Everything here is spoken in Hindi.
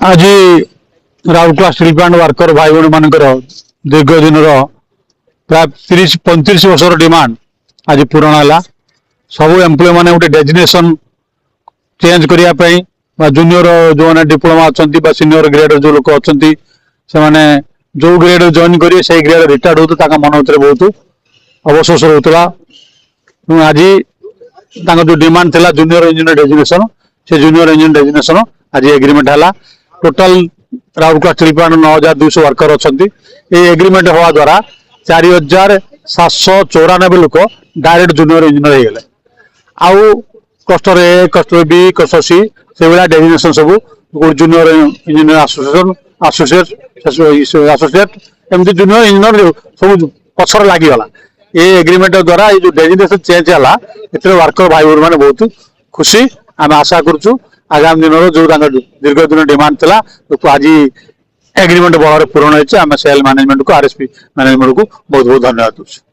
आज राउरकेला स्टील प्लांट वर्कर भाई भाई मान दीर्घ दिन प्राय 30-35 वर्ष डिमांड आज पूरण है। सब एम्प्लॉय मैंने गोटे डेजिग्नेशन चेंज करने जूनियर जो मैंने डिप्लोमा अच्छा सीनियर ग्रेड जो लोग अच्छा से जो ग्रेड जॉइन करेंगे से ग्रेड रिटायर्ड होता मन भर बहुत अवशोष रोला। आज जो डिमांड थी जूनियर इंजीनियर डेजिग्नेशन से जूनियर इंजीनियर डेजिग्नेशन आज एग्रीमेंट है। Total Rourkela steel plant 9200 worker अच्छा एग्रीमेंट हवा द्वारा 4794 लोक डायरेक्ट जूनियर इंजीनियर हो गए। आउ cluster A cluster B cluster C से भाया डेजिग्नेशन सब जूनियर इंजीनियर एसोसिएट एमती जूनियर इंजीनियर सब पछर लगिगला। ये एग्रीमेंट द्वारा ये जो डेजिग्नेशन चेंज है वर्कर भाई भाई मैंने बहुत खुशी। आम आशा करुँ आगामी दिन जो दीर्घ दिन डिमांड थी तो आज एग्रीमेंट बल पूरण होती सेल मैनेजमेंट को आरएसपी मैनेजमेंट को बहुत बहुत धन्यवाद दूसरी।